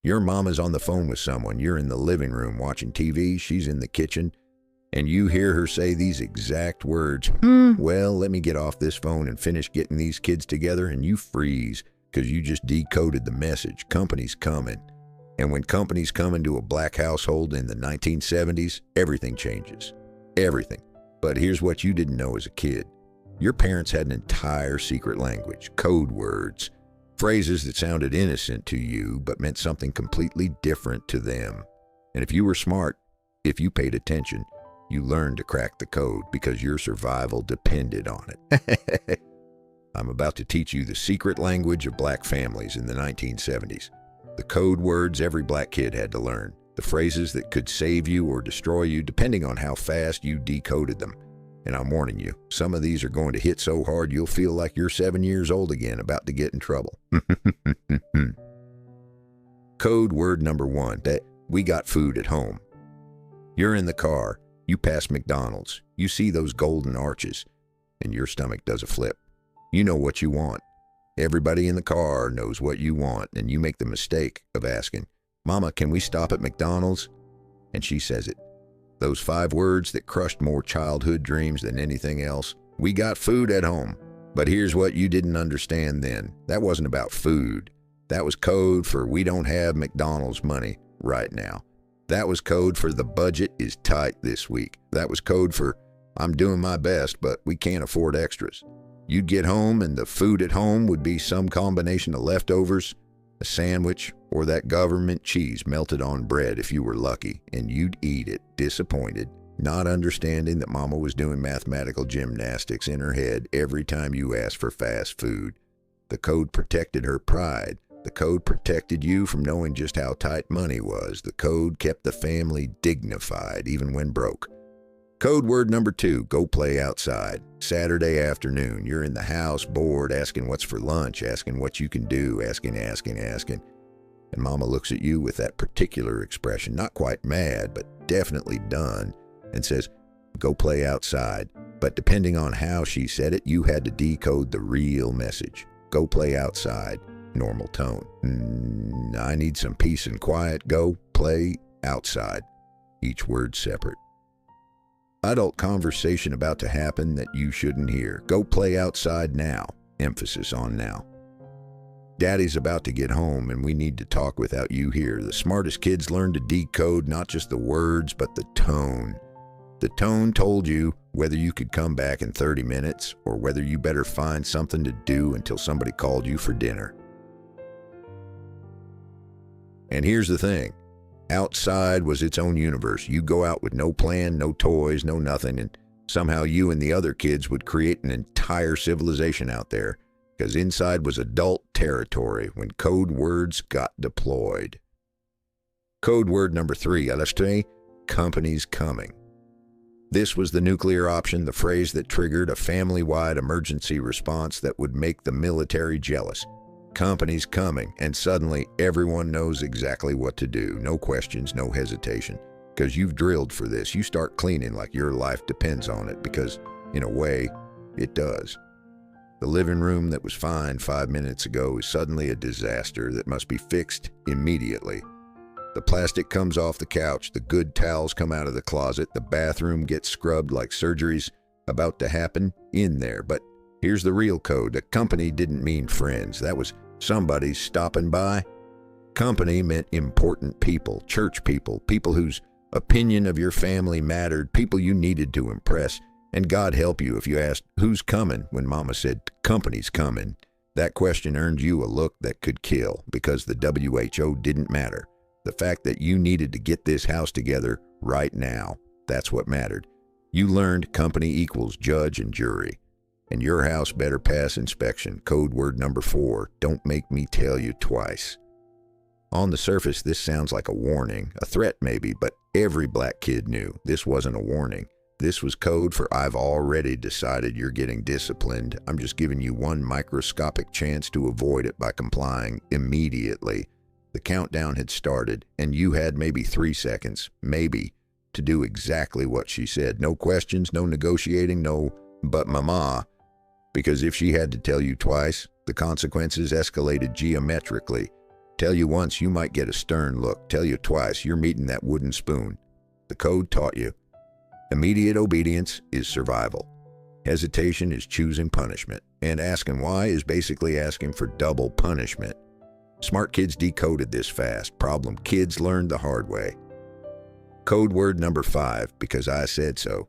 Your mama's on the phone with someone. You're in the living room watching TV. She's in the kitchen. And you hear her say these exact words. Well, let me get off this phone and finish getting these kids together. And you freeze because you just decoded the message. Company's coming. And when companies come into a black household in the 1970s, everything changes. Everything. But here's what you didn't know as a kid. Your parents had an entire secret language, code words, phrases that sounded innocent to you but meant something completely different to them. And if you were smart, if you paid attention, you learned to crack the code because your survival depended on it. I'm about to teach you the secret language of black families in the 1970s. The code words every black kid had to learn. The phrases that could save you or destroy you depending on how fast you decoded them. And I'm warning you, some of these are going to hit so hard you'll feel like you're 7 years old again, about to get in trouble. Code word number 1, that we got food at home. You're in the car, you pass McDonald's, you see those golden arches, and your stomach does a flip. You know what you want. Everybody in the car knows what you want, and you make the mistake of asking, Mama, can we stop at McDonald's? And she says it. Those 5 words that crushed more childhood dreams than anything else. We got food at home. But here's what you didn't understand then. That wasn't about food. That was code for we don't have McDonald's money right now. That was code for the budget is tight this week. That was code for I'm doing my best, but we can't afford extras. You'd get home and the food at home would be some combination of leftovers, a sandwich, or that government cheese melted on bread if you were lucky, and you'd eat it, disappointed, not understanding that Mama was doing mathematical gymnastics in her head every time you asked for fast food. The code protected her pride. The code protected you from knowing just how tight money was. The code kept the family dignified, even when broke. Code word number 2, go play outside. Saturday afternoon, you're in the house, bored, asking what's for lunch, asking what you can do, asking. And Mama looks at you with that particular expression, not quite mad, but definitely done, and says, go play outside. But depending on how she said it, you had to decode the real message. Go play outside. Normal tone. I need some peace and quiet. Go play outside. Each word separate. Adult conversation about to happen that you shouldn't hear. Go play outside now. Emphasis on now. Daddy's about to get home and we need to talk without you here. The smartest kids learn to decode not just the words, but the tone. The tone told you whether you could come back in 30 minutes or whether you better find something to do until somebody called you for dinner. And here's the thing. Outside was its own universe. You go out with no plan, no toys, no nothing, and somehow you and the other kids would create an entire civilization out there, because inside was adult territory when code words got deployed. Code word number 3, Alestre, company's coming. This was the nuclear option, the phrase that triggered a family-wide emergency response that would make the military jealous. Company's coming, and suddenly everyone knows exactly what to do. No questions, no hesitation. Because you've drilled for this. You start cleaning like your life depends on it, because, in a way, it does. The living room that was fine 5 minutes ago is suddenly a disaster that must be fixed immediately. The plastic comes off the couch, the good towels come out of the closet, the bathroom gets scrubbed like surgery's about to happen in there. But here's the real code. The company didn't mean friends. That was somebody stopping by. Company meant important people, church people, people whose opinion of your family mattered, people you needed to impress. And God help you if you asked, who's coming, when Mama said, company's coming. That question earned you a look that could kill, because the WHO didn't matter. The fact that you needed to get this house together right now, that's what mattered. You learned company equals judge and jury. And your house better pass inspection. Code word number 4, don't make me tell you twice. On the surface, this sounds like a warning, a threat maybe, but every black kid knew this wasn't a warning. This was code for I've already decided you're getting disciplined. I'm just giving you one microscopic chance to avoid it by complying immediately. The countdown had started, and you had maybe 3 seconds, maybe, to do exactly what she said. No questions, no negotiating, no but mama. Because if she had to tell you twice, the consequences escalated geometrically. Tell you once, you might get a stern look. Tell you twice, you're meeting that wooden spoon. The code taught you. Immediate obedience is survival. Hesitation is choosing punishment. And asking why is basically asking for double punishment. Smart kids decoded this fast. Problem kids learned the hard way. Code word number 5, because I said so.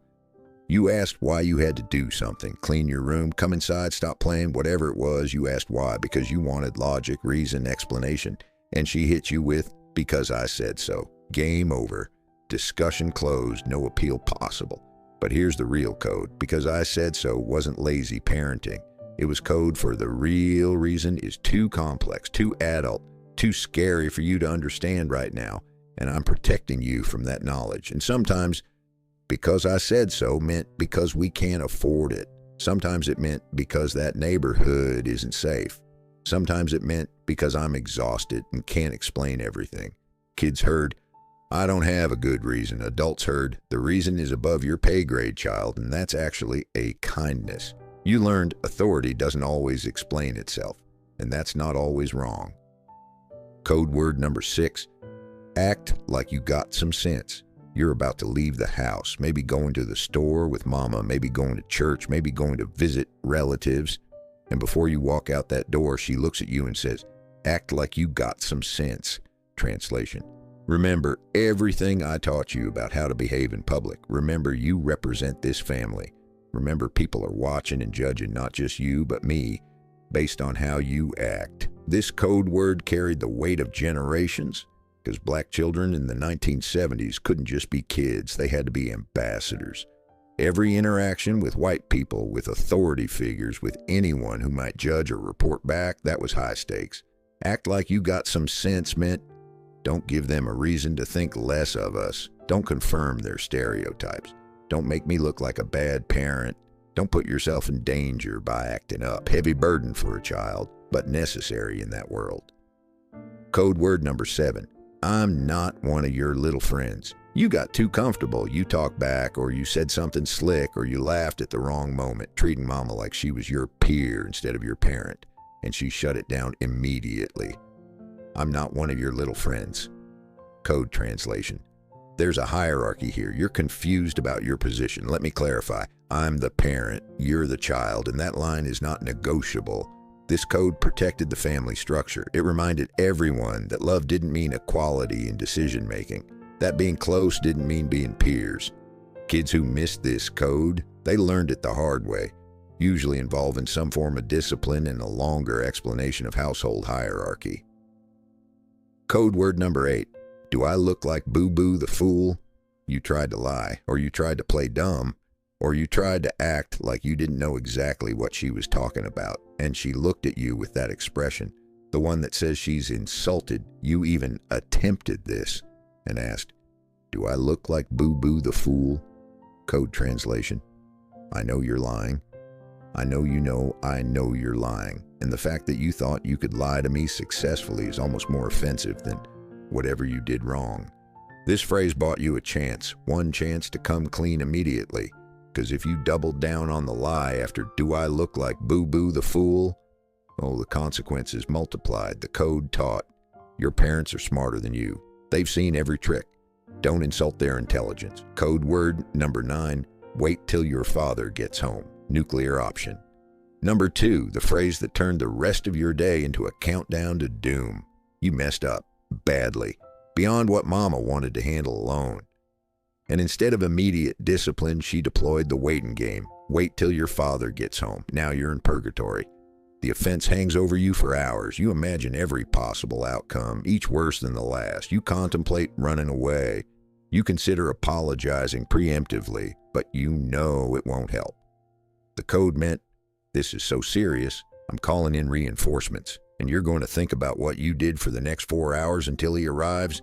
You asked why you had to do something. Clean your room, come inside, stop playing, whatever it was, you asked why because you wanted logic, reason, explanation. And she hit you with, because I said so. Game over. Discussion closed, no appeal possible. But here's the real code. Because I said so wasn't lazy parenting. It was code for the real reason is too complex, too adult, too scary for you to understand right now. And I'm protecting you from that knowledge. And sometimes, because I said so meant because we can't afford it. Sometimes it meant because that neighborhood isn't safe. Sometimes it meant because I'm exhausted and can't explain everything. Kids heard, I don't have a good reason. Adults heard, the reason is above your pay grade, child, and that's actually a kindness. You learned authority doesn't always explain itself, and that's not always wrong. Code word number 6, act like you got some sense. You're about to leave the house, maybe going to the store with mama, maybe going to church, maybe going to visit relatives. And before you walk out that door, she looks at you and says, act like you got some sense. Translation. Remember everything I taught you about how to behave in public. Remember you represent this family. Remember people are watching and judging not just you, but me, based on how you act. This code word carried the weight of generations. Because black children in the 1970s couldn't just be kids, they had to be ambassadors. Every interaction with white people, with authority figures, with anyone who might judge or report back, that was high stakes. Act like you got some sense meant, don't give them a reason to think less of us. Don't confirm their stereotypes. Don't make me look like a bad parent. Don't put yourself in danger by acting up. Heavy burden for a child, but necessary in that world. Code word number 7. I'm not one of your little friends. You got too comfortable. You talked back, or you said something slick, or you laughed at the wrong moment, treating mama like she was your peer instead of your parent, and she shut it down immediately. I'm not one of your little friends. Code translation. There's a hierarchy here. You're confused about your position. Let me clarify. I'm the parent, you're the child, and that line is not negotiable. This code protected the family structure. It reminded everyone that love didn't mean equality in decision-making. That being close didn't mean being peers. Kids who missed this code, they learned it the hard way, usually involving some form of discipline and a longer explanation of household hierarchy. Code word number 8. Do I look like Boo-Boo the fool? You tried to lie, or you tried to play dumb, or you tried to act like you didn't know exactly what she was talking about, and she looked at you with that expression, the one that says she's insulted you even attempted this, and asked, do I look like Boo-Boo the fool? Code translation. I know you're lying. I know you're lying, and the fact that you thought you could lie to me successfully is almost more offensive than whatever you did wrong. This phrase bought you a chance, one chance to come clean immediately. Because if you doubled down on the lie after do I look like Boo-Boo the fool, oh, the consequences multiplied. The code taught. Your parents are smarter than you. They've seen every trick. Don't insult their intelligence. Code word number 9, wait till your father gets home. Nuclear option. Number 2, the phrase that turned the rest of your day into a countdown to doom. You messed up. Badly. Beyond what mama wanted to handle alone. And instead of immediate discipline, she deployed the waiting game. Wait till your father gets home. Now you're in purgatory. The offense hangs over you for hours. You imagine every possible outcome, each worse than the last. You contemplate running away. You consider apologizing preemptively, but you know it won't help. The code meant, this is so serious, I'm calling in reinforcements, and you're going to think about what you did for the next 4 hours until he arrives.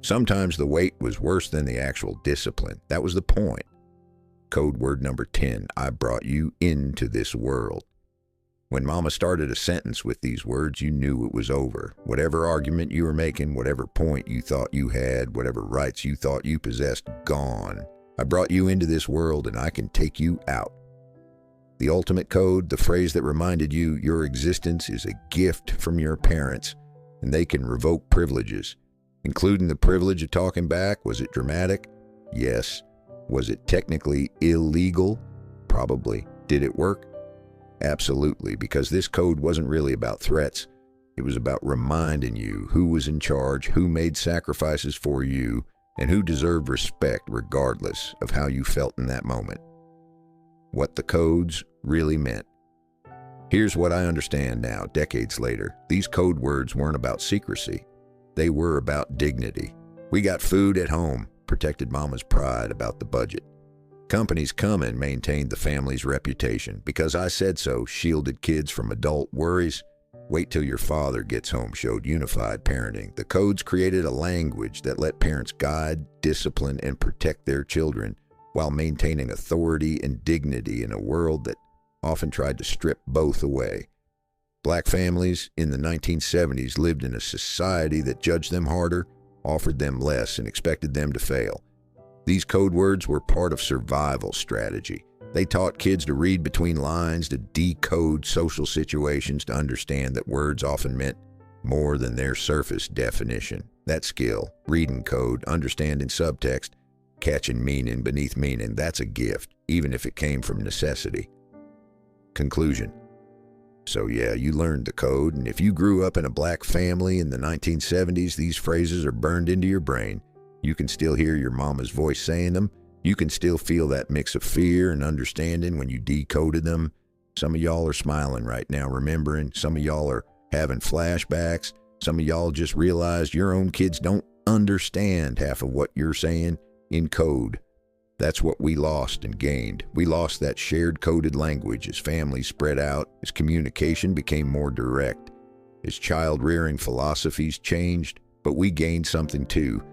Sometimes the wait was worse than the actual discipline. That was the point. Code word number 10, I brought you into this world. When mama started a sentence with these words, you knew it was over. Whatever argument you were making, whatever point you thought you had, whatever rights you thought you possessed, gone. I brought you into this world and I can take you out. The ultimate code, the phrase that reminded you your existence is a gift from your parents, and they can revoke privileges, including the privilege of talking back. Was it dramatic? Yes. Was it technically illegal? Probably. Did it work? Absolutely, because this code wasn't really about threats. It was about reminding you who was in charge, who made sacrifices for you, and who deserved respect regardless of how you felt in that moment. What the codes really meant. Here's what I understand now, decades later. These code words weren't about secrecy. They were about dignity. We got food at home, protected mama's pride about the budget. Companies come and maintained the family's reputation. Because I said so, shielded kids from adult worries. Wait till your father gets home showed unified parenting. The codes created a language that let parents guide, discipline, and protect their children while maintaining authority and dignity in a world that often tried to strip both away. Black families in the 1970s lived in a society that judged them harder, offered them less, and expected them to fail. These code words were part of survival strategy. They taught kids to read between lines, to decode social situations, to understand that words often meant more than their surface definition. That skill, reading code, understanding subtext, catching meaning beneath meaning, that's a gift, even if it came from necessity. Conclusion. So yeah, you learned the code, and if you grew up in a black family in the 1970s, these phrases are burned into your brain. You can still hear your mama's voice saying them. You can still feel that mix of fear and understanding when you decoded them. Some of y'all are smiling right now, remembering. Some of y'all are having flashbacks. Some of y'all just realized your own kids don't understand half of what you're saying in code. That's what we lost and gained. We lost that shared coded language as families spread out, as communication became more direct, as child-rearing philosophies changed, but we gained something too.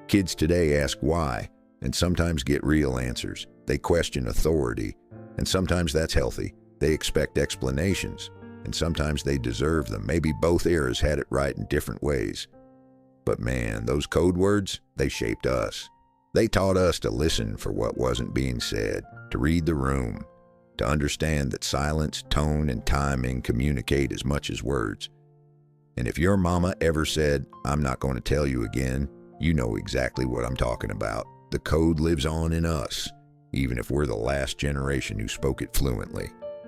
Kids today ask why, and sometimes get real answers. They question authority, and sometimes that's healthy. They expect explanations, and sometimes they deserve them. Maybe both eras had it right in different ways. But man, those code words, they shaped us. They taught us to listen for what wasn't being said, to read the room, to understand that silence, tone, and timing communicate as much as words. And if your mama ever said, "I'm not going to tell you again," you know exactly what I'm talking about. The code lives on in us, even if we're the last generation who spoke it fluently.